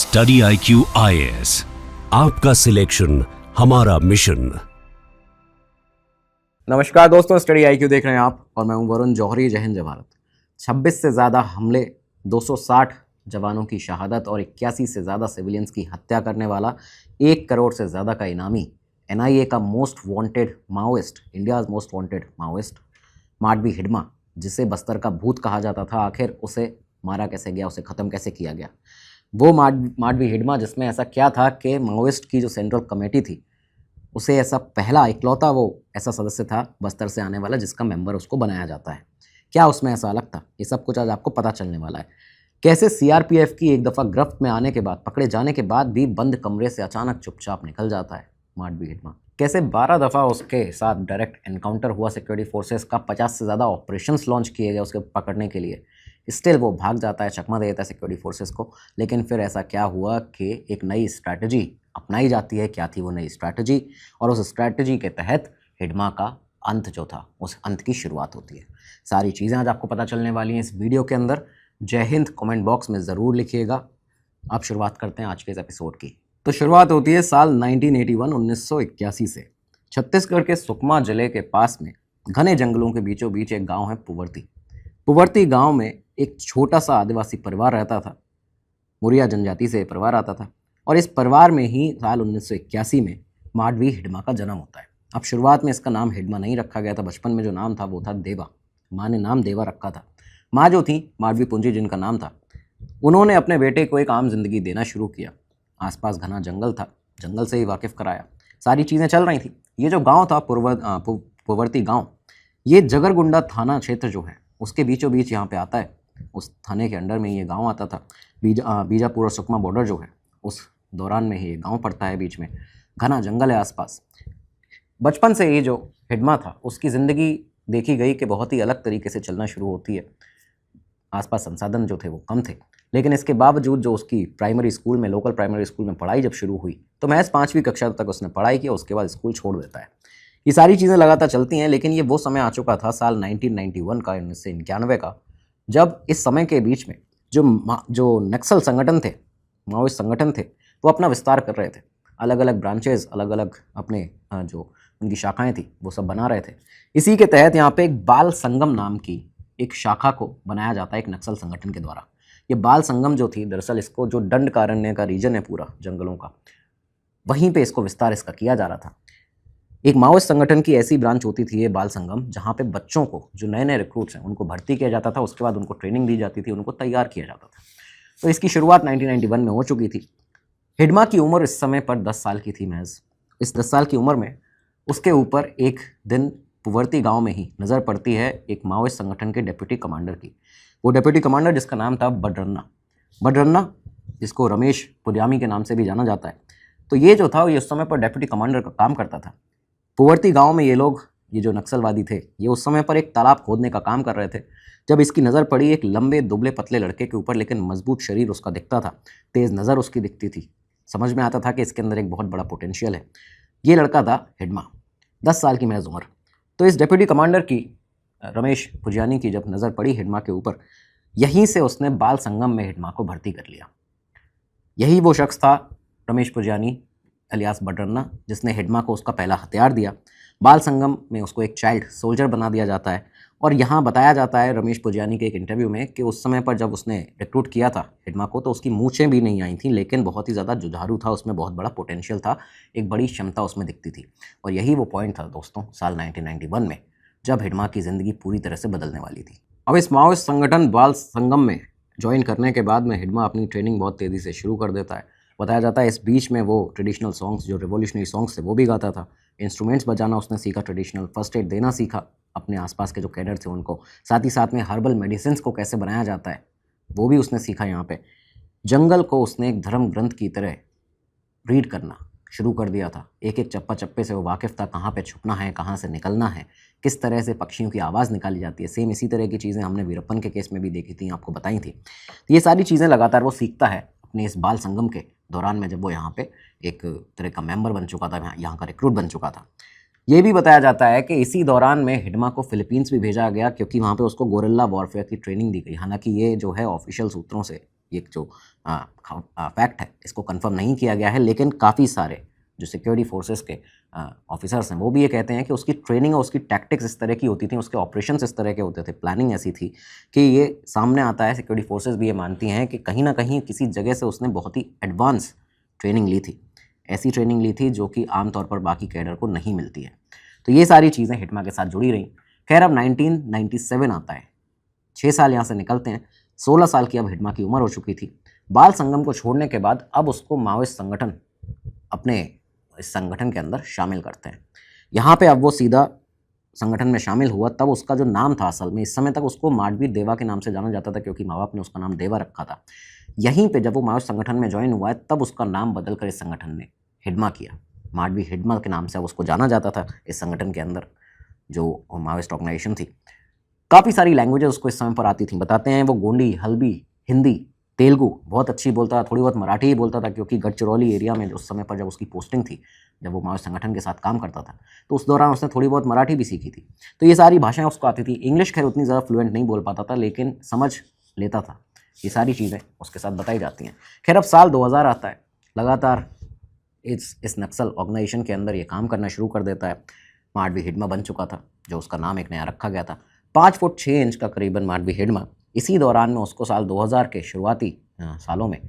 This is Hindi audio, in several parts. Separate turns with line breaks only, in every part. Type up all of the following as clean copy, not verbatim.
स्टडी IQ IAS, आपका सिलेक्शन हमारा मिशन।
नमस्कार दोस्तों, स्टडी IQ देख रहे हैं आप और मैं हूं वरुण जौहरी। जय हिंद जय भारत। 26 से ज़्यादा हमले, 260 जवानों की शहादत और 81 से ज़्यादा सिविलियंस की हत्या करने वाला 1 करोड़ से ज़्यादा का इनामी NIA का most wanted Maoist, India's most wanted Maoist Madvi Hidma, जिसे बस्तर का भूत कहा जाता था, आखिर उसे मारा कैसे गया, उसे ख़त्म कैसे किया गया। वो माडवी हिडमा जिसमें ऐसा क्या था कि माओइस्ट की जो सेंट्रल कमेटी थी उसे ऐसा पहला इकलौता वो ऐसा सदस्य था बस्तर से आने वाला जिसका मेंबर उसको बनाया जाता है। क्या उसमें ऐसा अलग था, ये सब कुछ आज आपको पता चलने वाला है। कैसे CRPF की एक दफ़ा गिरफ्त में आने के बाद, पकड़े जाने के बाद भी बंद कमरे से अचानक चुपचाप निकल जाता है माडवी हिडमा। कैसे 12 दफ़ा उसके साथ डायरेक्ट एनकाउंटर हुआ सिक्योरिटी फोर्सेस का, 50 से ज़्यादा ऑपरेशंस लॉन्च किए गए उसके पकड़ने के लिए। स्टिल वो भाग जाता है, चकमा दे देता है सिक्योरिटी फोर्सेस को। लेकिन फिर ऐसा क्या हुआ कि एक नई स्ट्रैटेजी अपनाई जाती है। क्या थी वो नई स्ट्रैटेजी? और उस स्ट्रैटेजी के तहत हिडमा का अंत जो था, उस अंत की शुरुआत होती है। सारी चीज़ें आज आपको पता चलने वाली हैं इस वीडियो के अंदर। जय हिंद कमेंट बॉक्स में ज़रूर लिखिएगा। आप शुरुआत करते हैं आज के इस एपिसोड की। तो शुरुआत होती है साल 1981 से। छत्तीसगढ़ के सुकमा जिले के पास में घने जंगलों के बीचों बीच एक गाँव है पुवर्ती। पुवर्ती गाँव में एक छोटा सा आदिवासी परिवार रहता था। मुरिया जनजाति से परिवार आता था और इस परिवार में ही साल 1981 में माडवी हिडमा का जन्म होता है। अब शुरुआत में इसका नाम हिडमा नहीं रखा गया था, बचपन में जो नाम था वो था देवा। माँ ने नाम देवा रखा था। माँ जो थी माडवी पुंजी जिनका नाम था, उन्होंने अपने बेटे को एक आम जिंदगी देना शुरू किया। आसपास घना जंगल था, जंगल से ही वाकिफ कराया। सारी चीज़ें चल रही थी। ये जो गाँव था पुवर्ती गाँव, ये जगरगुंडा थाना क्षेत्र जो है उसके बीचों बीच यहाँ पे आता है। उस थाने के अंडर में ये गांव आता था। बीजापुर और सुकमा बॉर्डर जो है उस दौरान में ही ये गांव पड़ता है। बीच में घना जंगल है आसपास। बचपन से ये जो हिडमा था उसकी ज़िंदगी देखी गई कि बहुत ही अलग तरीके से चलना शुरू होती है। आसपास संसाधन जो थे वो कम थे, लेकिन इसके बावजूद जो उसकी प्राइमरी स्कूल में, लोकल प्राइमरी स्कूल में पढ़ाई जब शुरू हुई तो महज 5वीं कक्षा तक उसने पढ़ाई की। उसके बाद स्कूल छोड़ देता है। ये सारी चीज़ें लगातार चलती हैं, लेकिन ये वो समय आ चुका था साल 1991 का, 1991 का, जब इस समय के बीच में जो नक्सल संगठन थे, माओइस्ट संगठन थे, वो अपना विस्तार कर रहे थे। अलग अलग ब्रांचेज, अलग अलग अपने जो उनकी शाखाएं थी वो सब बना रहे थे। इसी के तहत यहाँ पे एक बाल संगम नाम की एक शाखा को बनाया जाता है एक नक्सल संगठन के द्वारा। ये बाल संगम जो थी, दरअसल इसको जो दंडकारण्य का रीजन है पूरा जंगलों का, वहीं पर इसको विस्तार इसका किया जा रहा था। एक माओइस्ट संगठन की ऐसी ब्रांच होती थी ये बाल संगम, जहाँ पे बच्चों को, जो नए नए रिक्रूट्स हैं, उनको भर्ती किया जाता था। उसके बाद उनको ट्रेनिंग दी जाती थी, उनको तैयार किया जाता था। तो इसकी शुरुआत 1991 में हो चुकी थी। हिडमा की उम्र इस समय पर 10 साल की थी महज। इस 10 साल की उम्र में उसके ऊपर एक दिन पुवर्ती गाँव में ही नज़र पड़ती है एक माओइस्ट संगठन के डेप्यूटी कमांडर की। वो डेप्यूटी कमांडर जिसका नाम था बडरन्ना, जिसको रमेश पुजामी के नाम से भी जाना जाता है। तो ये जो था, ये उस समय पर डेप्यूटी कमांडर का काम करता था। पुवर्ती गांव में ये लोग, ये जो नक्सलवादी थे, ये उस समय पर एक तालाब खोदने का काम कर रहे थे जब इसकी नज़र पड़ी एक लंबे दुबले पतले लड़के के ऊपर। लेकिन मजबूत शरीर उसका दिखता था, तेज़ नज़र उसकी दिखती थी। समझ में आता था कि इसके अंदर एक बहुत बड़ा पोटेंशियल है। ये लड़का था हिडमा, 10 साल की महज उम्र। तो इस डेप्यूटी कमांडर की, रमेश पुजानी की, जब नज़र पड़ी हिडमा के ऊपर, यहीं से उसने बाल संगम में हिडमा को भर्ती कर लिया। यही वो शख्स था, रमेश पुजानी अलियास बडरन्ना, जिसने हिडमा को उसका पहला हथियार दिया। बाल संगम में उसको एक चाइल्ड सोल्जर बना दिया जाता है। और यहाँ बताया जाता है रमेश पुजानी के एक इंटरव्यू में कि उस समय पर जब उसने रिक्रूट किया था हिडमा को, तो उसकी मूंछें भी नहीं आई थी, लेकिन बहुत ही ज़्यादा जुझारू था, उसमें बहुत बड़ा पोटेंशियल था, एक बड़ी क्षमता उसमें दिखती थी। और यही वो पॉइंट था दोस्तों साल 1991 में, जब हिडमा की ज़िंदगी पूरी तरह से बदलने वाली थी। अब इस माओइस्ट संगठन बाल संगम में ज्वाइन करने के बाद में हिडमा अपनी ट्रेनिंग बहुत तेज़ी से शुरू कर देता है। बताया जाता है इस बीच में वो ट्रेडिशनल सॉन्ग्स, जो रिवॉल्यूशनरी सॉन्ग्स थे, वो भी गाता था। इंस्ट्रूमेंट्स बजाना उसने सीखा, ट्रेडिशनल फर्स्ट एड देना सीखा अपने आसपास के जो कैडर थे उनको। साथ ही साथ में हर्बल मेडिसिन्स को कैसे बनाया जाता है वो भी उसने सीखा। यहाँ पे जंगल को उसने एक धर्म ग्रंथ की तरह रीड करना शुरू कर दिया था। एक एक चप्पा चप्पे से वो वाकिफ़ था, कहाँ पे छुपना है, कहाँ से निकलना है, किस तरह से पक्षियों की आवाज़ निकाली जाती है। सेम इसी तरह की चीज़ें हमने वीरप्पन के केस में भी देखी थी, आपको बताई थी। तो ये सारी चीज़ें लगातार वो सीखता है अपने इस बाल संगम के दौरान में, जब वो यहाँ पे एक तरह का मेंबर बन चुका था, यहाँ का रिक्रूट बन चुका था। ये भी बताया जाता है कि इसी दौरान में हिडमा को फिलीपींस भी भेजा गया, क्योंकि वहाँ पे उसको गोरिल्ला वॉरफेयर की ट्रेनिंग दी गई। हालांकि ये जो है ऑफिशियल सूत्रों से ये जो फैक्ट है इसको कंफर्म नहीं किया गया है, लेकिन काफ़ी सारे जो सिक्योरिटी फोर्सेस के ऑफिसर्स हैं वो भी ये कहते हैं कि उसकी ट्रेनिंग और उसकी टैक्टिक्स इस तरह की होती थी, उसके ऑपरेशंस इस तरह के होते थे, प्लानिंग ऐसी थी कि ये सामने आता है। सिक्योरिटी फोर्सेस भी ये मानती हैं कि कहीं ना कहीं किसी जगह से उसने बहुत ही एडवांस ट्रेनिंग ली थी, ऐसी ट्रेनिंग ली थी जो कि आमतौर पर बाकी कैडर को नहीं मिलती है। तो ये सारी चीज़ें हिटमा के साथ जुड़ी रहीं। खैर अब 1997 आता है, 6 साल यहाँ से निकलते हैं। 16 साल की अब हिटमा की उम्र हो चुकी थी। बाल संगम को छोड़ने के बाद अब उसको माओइस्ट संगठन अपने इस संगठन के अंदर शामिल करते हैं। यहाँ पे अब वो सीधा संगठन में शामिल हुआ। तब उसका जो नाम था असल में, इस समय तक उसको माडवी देवा के नाम से जाना जाता था क्योंकि माँ बाप ने उसका नाम देवा रखा था। यहीं पे जब वो माओइस्ट संगठन में ज्वाइन हुआ है तब उसका नाम बदल कर इस संगठन ने हिडमा किया। माडवी हिडमा के नाम से अब उसको जाना जाता था इस संगठन के अंदर जो माओइस्ट ऑर्गेनाइजेशन थी। काफ़ी सारी लैंग्वेजेस उसको इस समय पर आती थी। बताते हैं वो गोंडी, हल्बी, हिंदी, तेलुगु बहुत अच्छी बोलता था, थोड़ी बहुत मराठी ही बोलता था क्योंकि गढ़चिरौली एरिया में उस समय पर जब उसकी पोस्टिंग थी, जब वो माओइस्ट संगठन के साथ काम करता था, तो उस दौरान उसने थोड़ी बहुत मराठी भी सीखी थी। तो ये सारी भाषाएं उसको आती थी। इंग्लिश खैर उतनी ज़्यादा फ्लुएंट नहीं बोल पाता था लेकिन समझ लेता था। ये सारी चीज़ें उसके साथ बताई जाती हैं। खैर अब साल 2000 आता है, लगातार इस नक्सल ऑर्गेनाइजेशन के अंदर ये काम करना शुरू कर देता है। माडवी हिडमा बन चुका था, जो उसका नाम एक नया रखा गया था। 5 फुट 6 इंच का करीबन माडवी हिडमा। इसी दौरान में उसको साल 2000 के शुरुआती सालों में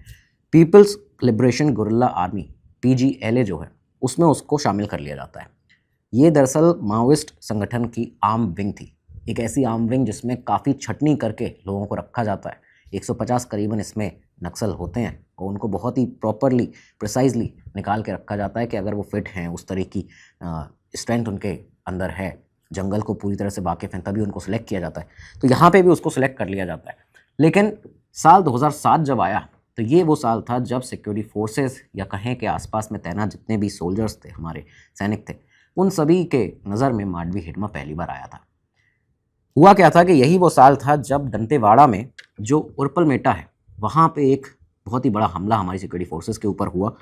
people's liberation guerrilla army PGLA जो है उसमें उसको शामिल कर लिया जाता है। ये दरअसल माओइस्ट संगठन की आर्म विंग थी, एक ऐसी आर्म विंग जिसमें काफ़ी छटनी करके लोगों को रखा जाता है। 150 करीबन इसमें नक्सल होते हैं और उनको बहुत ही प्रॉपरली प्रिसाइजली निकाल के रखा जाता है कि अगर वो फिट हैं, उस तरह की स्ट्रेंथ उनके अंदर है, जंगल को पूरी तरह से वाकिफ़ हैं, तभी उनको सिलेक्ट किया जाता है। तो यहाँ पे भी उसको सिलेक्ट कर लिया जाता है। लेकिन साल 2007 जब आया तो ये वो साल था जब सिक्योरिटी फोर्सेस या कहें कि आसपास में तैनात जितने भी सोल्जर्स थे, हमारे सैनिक थे, उन सभी के नज़र में माडवी हिडमा पहली बार आया था। हुआ क्या था कि यही वो साल था जब दंतेवाड़ा में जो उर्पल मेटा है वहाँ पे एक बहुत ही बड़ा हमला हमारी सिक्योरिटी फोर्सेस के ऊपर हुआ।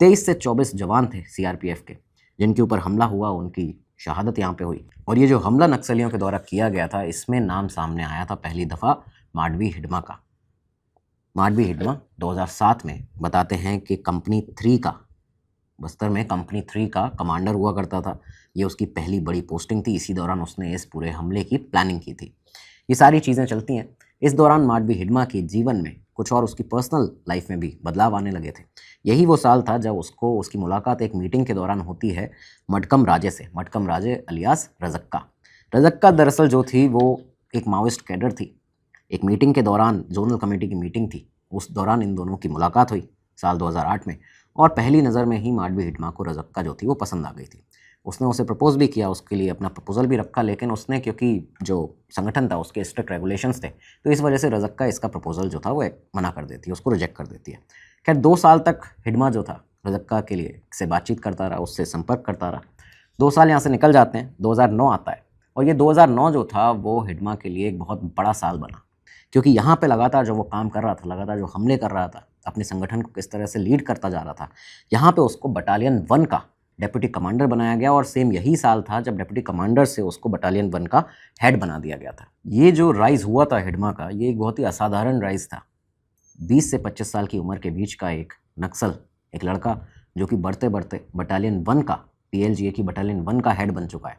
23 से 24 जवान थे CRPF के जिनके ऊपर हमला हुआ, उनकी शहादत यहाँ पे हुई। और ये जो हमला नक्सलियों के द्वारा किया गया था इसमें नाम सामने आया था पहली दफ़ा माडवी हिडमा का। माडवी हिडमा 2007 में बताते हैं कि कंपनी 3 का, बस्तर में कंपनी 3 का कमांडर हुआ करता था। ये उसकी पहली बड़ी पोस्टिंग थी। इसी दौरान उसने इस पूरे हमले की प्लानिंग की थी। ये सारी चीज़ें चलती हैं। इस दौरान माडवी हिडमा के जीवन में कुछ और उसकी पर्सनल लाइफ में भी बदलाव आने लगे थे। यही वो साल था जब उसकी मुलाकात एक मीटिंग के दौरान होती है मटकम राजे से। मटकम राजे अलियास रजक्का। रजक्का दरअसल जो थी वो एक माओइस्ट कैडर थी। एक मीटिंग के दौरान, जोनल कमेटी की मीटिंग थी, उस दौरान इन दोनों की मुलाकात हुई साल 2008 में। और पहली नज़र में ही माडवी हिडमा को रजक्का जो थी वो पसंद आ गई थी। उसने उसे प्रपोज भी किया, उसके लिए अपना प्रपोजल भी रखा, लेकिन उसने, क्योंकि जो संगठन था उसके स्ट्रिक्ट रेगुलेशंस थे, तो इस वजह से रजक्का इसका प्रपोजल जो था वो मना कर देती है, उसको रिजेक्ट कर देती है। खैर 2 साल तक हिडमा जो था रजक्का के लिए से बातचीत करता रहा, उससे संपर्क करता रहा। 2 साल यहाँ से निकल जाते हैं। 2009 आता है और ये 2009 जो था वो हिडमा के लिए एक बहुत बड़ा साल बना, क्योंकि यहाँ पे लगातार जो वो काम कर रहा था, लगातार जो हमले कर रहा था, अपने संगठन को किस तरह से लीड करता जा रहा था, यहाँ पे उसको बटालियन 1 का डेप्यूटी कमांडर बनाया गया। और सेम यही साल था जब डेप्यूटी कमांडर से उसको बटालियन 1 का हेड बना दिया गया था। ये जो राइज़ हुआ था हिडमा का, ये एक बहुत ही असाधारण राइज़ था। 20 से 25 साल की उम्र के बीच का एक नक्सल, एक लड़का जो कि बढ़ते बढ़ते बटालियन 1 का, PLGA की बटालियन 1 का हेड बन चुका है।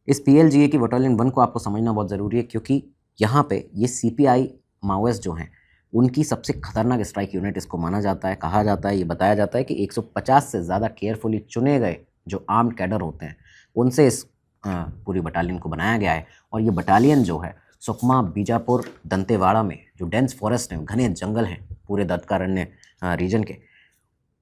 इस PLGA की बटालियन 1 को आपको समझना बहुत ज़रूरी है, क्योंकि यहाँ पे ये CPI माओइस्ट जो हैं उनकी सबसे खतरनाक स्ट्राइक यूनिट इसको माना जाता है, कहा जाता है, ये बताया जाता है कि 150 से ज़्यादा केयरफुली चुने गए जो आर्म्ड कैडर होते हैं उनसे इस पूरी बटालियन को बनाया गया है। और ये बटालियन जो है सुकमा, बीजापुर, दंतेवाड़ा में जो डेंस फॉरेस्ट हैं, घने जंगल हैं पूरे दत्तारण्य रीजन के,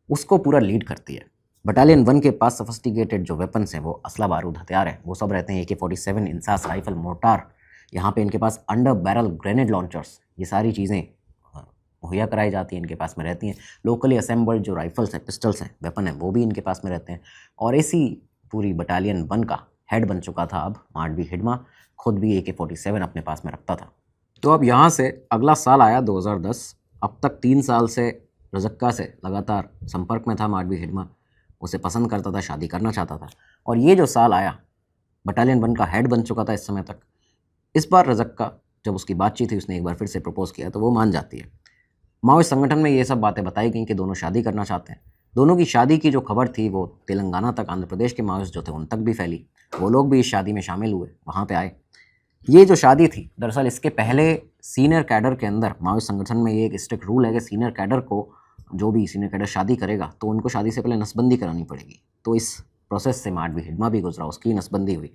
उसको पूरा लीड करती है। बटालियन 1 के पास सोफिस्टिकेटेड जो वेपन्स हैं, वो असला बारूद हथियार हैं, वो सब रहते हैं। AK-47, इंसास राइफल, मोर्टार, यहाँ पे इनके पास अंडर बैरल ग्रेनेड लॉन्चर्स, ये सारी चीज़ें मुहैया कराई जाती हैं, इनके पास में रहती हैं। लोकली असेंबल्ड जो राइफल्स हैं, पिस्टल्स हैं, वेपन हैं, वो भी इनके पास में रहते हैं। और इसी पूरी बटालियन 1 का हेड बन चुका था अब माडवी हिडमा, खुद भी AK-47 अपने पास में रखता था। तो अब यहाँ से अगला साल आया 2010। अब तक 3 साल से रजक्का से लगातार संपर्क में था माडवी हिडमा, उसे पसंद करता था, शादी करना चाहता था। और ये जो साल आया, बटालियन 1 का हेड बन चुका था इस समय तक। इस बार रजक्का, जब उसकी बातचीत हुई, उसने एक बार फिर से प्रपोज किया तो वो मान जाती है। माओवादी संगठन में ये सब बातें बताई गई कि दोनों शादी करना चाहते हैं। दोनों की शादी की जो खबर थी वो तेलंगाना तक, आंध्र प्रदेश के माओवादी जो थे उन तक भी फैली। वो लोग भी इस शादी में शामिल हुए, वहाँ पे आए। ये जो शादी थी, दरअसल इसके पहले सीनियर कैडर के अंदर, माओवादी संगठन में ये एक स्ट्रिक्ट रूल है कि सीनियर कैडर को, जो भी सीनियर कैडर शादी करेगा तो उनको शादी से पहले नसबंदी करानी पड़ेगी। तो इस प्रोसेस से माडवी हिडमा भी गुजरा, उसकी नसबंदी हुई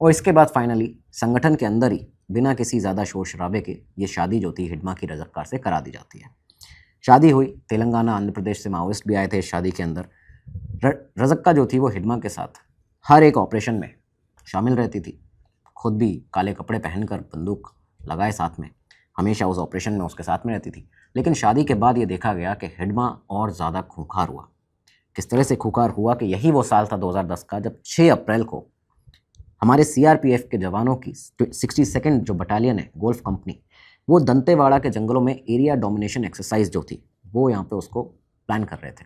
और इसके बाद फाइनली संगठन के अंदर ही बिना किसी ज़्यादा शोर शराबे के ये शादी जो थी हिडमा की रज़ाकार से करा दी जाती है। शादी हुई, तेलंगाना आंध्र प्रदेश से माओवादिस्ट भी आए थे इस शादी के अंदर। रज़क्का जो थी वो हिडमा के साथ हर एक ऑपरेशन में शामिल रहती थी, खुद भी काले कपड़े पहनकर बंदूक लगाए साथ में, हमेशा उस ऑपरेशन में उसके साथ में रहती थी। लेकिन शादी के बाद ये देखा गया कि हिडमा और ज़्यादा खूंखार हुआ। किस तरह से खूंखार हुआ कि यही वो साल था 2010 का जब 6 अप्रैल को हमारे सीआरपीएफ के जवानों की 62nd जो बटालियन है, गोल्फ कंपनी, वो दंतेवाड़ा के जंगलों में एरिया डोमिनेशन एक्सरसाइज जो थी वो यहाँ पे उसको प्लान कर रहे थे।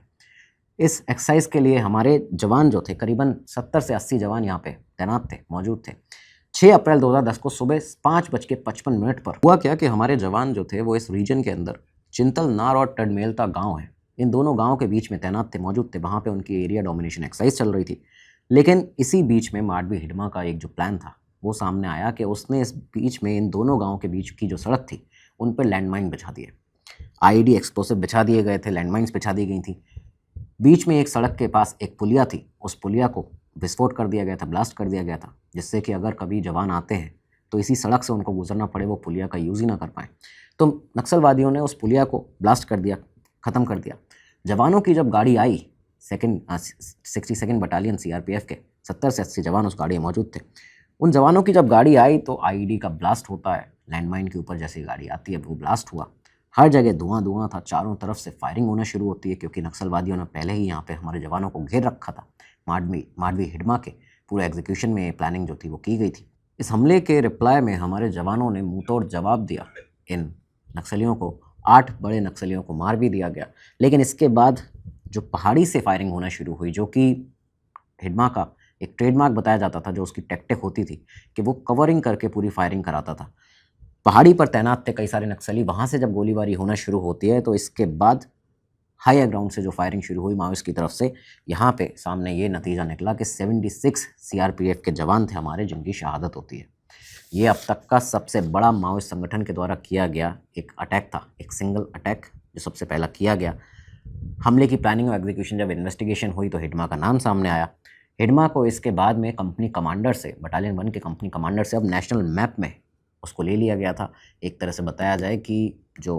इस एक्सरसाइज के लिए हमारे जवान जो थे, करीबन 70 से 80 जवान यहाँ पे तैनात थे, मौजूद थे। 6 अप्रैल 2010 को सुबह 5:55 पर हुआ क्या कि हमारे जवान जो थे वो इस रीजन के अंदर चिंतल नार और टडमेलता गांव है, इन दोनों गांवों के बीच में तैनात थे, मौजूद थे। वहाँ पे उनकी एरिया डोमिनेशन एक्सरसाइज चल रही थी। लेकिन इसी बीच में माडवी हिडमा का एक जो प्लान था वो सामने आया कि उसने इस बीच में इन दोनों गाँव के बीच की जो सड़क थी उन पर लैंडमाइन बिछा दिए, आईईडी एक्सप्लोसिव बिछा दिए गए थे, लैंडमाइंस बिछा दी गई थी। बीच में एक सड़क के पास एक पुलिया थी, उस पुलिया को विस्फोट कर दिया गया था, ब्लास्ट कर दिया गया था, जिससे कि अगर कभी जवान आते हैं तो इसी सड़क से उनको गुजरना पड़े, वो पुलिया का यूज़ ही ना कर पाएँ। तो नक्सलवादियों ने उस पुलिया को ब्लास्ट कर दिया, ख़त्म कर दिया। जवानों की जब गाड़ी आई, 62nd बटालियन सीआरपीएफ के 70 से 80 जवान उस गाड़ी में मौजूद थे। उन जवानों की जब गाड़ी आई तो आईईडी का ब्लास्ट होता है, लैंडमाइन के ऊपर जैसे गाड़ी आती है वो ब्लास्ट हुआ। हर जगह धुआं धुआं था, चारों तरफ से फायरिंग होना शुरू होती है क्योंकि नक्सलवादियों ने पहले ही यहाँ पे हमारे जवानों को घेर रखा था। माडवी हिडमा के पूरे एग्जीक्यूशन में प्लानिंग जो थी वो की गई थी। इस हमले के रिप्लाई में हमारे जवानों ने मुंहतोड़ जवाब दिया। इन नक्सलियों को, 8 बड़े नक्सलियों को मार भी दिया गया। लेकिन इसके बाद जो पहाड़ी से फायरिंग होना शुरू हुई, जो कि हिडमा का एक ट्रेडमार्क बताया जाता था, जो उसकी टैक्टिक होती थी कि वो कवरिंग करके पूरी फायरिंग कराता था। पहाड़ी पर तैनात थे कई सारे नक्सली, वहाँ से जब गोलीबारी होना शुरू होती है तो इसके बाद हायर ग्राउंड से जो फायरिंग शुरू हुई माओवादिस्ट की तरफ से, यहाँ पे सामने ये नतीजा निकला कि 76 सीआरपीएफ के जवान थे हमारे जिनकी शहादत होती है। ये अब तक का सबसे बड़ा माओवादिस्ट संगठन के द्वारा किया गया एक अटैक था, एक सिंगल अटैक जो सबसे पहला किया गया। हमले की प्लानिंग और एग्जीक्यूशन जब इन्वेस्टिगेशन हुई तो हिडमा का नाम सामने आया। हिडमा को इसके बाद में कंपनी कमांडर से, बटालियन 1 के कंपनी कमांडर से अब नेशनल मैप में उसको ले लिया गया था। एक तरह से बताया जाए कि जो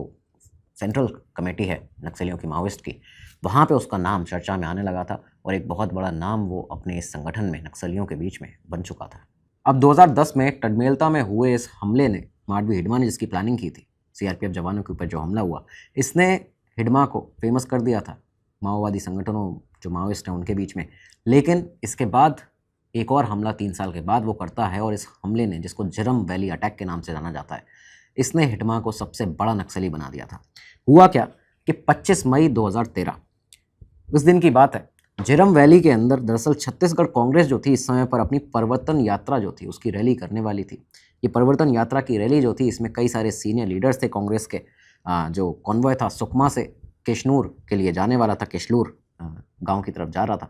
सेंट्रल कमेटी है नक्सलियों की, माओवादिस्ट की, वहाँ पे उसका नाम चर्चा में आने लगा था और एक बहुत बड़ा नाम वो अपने इस संगठन में नक्सलियों के बीच में बन चुका था। अब 2010 में टडमेलता में हुए इस हमले ने, माडवी हिडमा ने जिसकी प्लानिंग की थी, सीआरपीएफ जवानों के ऊपर जो हमला हुआ, इसने हिडमा को फेमस कर दिया था माओवादी संगठनों, जो माओवादिस्ट हैं उनके बीच में। लेकिन इसके बाद एक और हमला 3 साल के बाद वो करता है और इस हमले ने, जिसको झिरम वैली अटैक के नाम से जाना जाता है, इसने हिडमा को सबसे बड़ा नक्सली बना दिया था। हुआ क्या कि 25 मई 2013 उस दिन की बात है, झिरम वैली के अंदर दरअसल छत्तीसगढ़ कांग्रेस जो थी इस समय पर अपनी परिवर्तन यात्रा जो थी उसकी रैली करने वाली थी। ये परिवर्तन यात्रा की रैली जो थी, इसमें कई सारे सीनियर लीडर्स थे कांग्रेस के। जो कॉन्वॉय था सुकमा से केशनूर के लिए जाने वाला था, केशलूर गाँव की तरफ जा रहा था।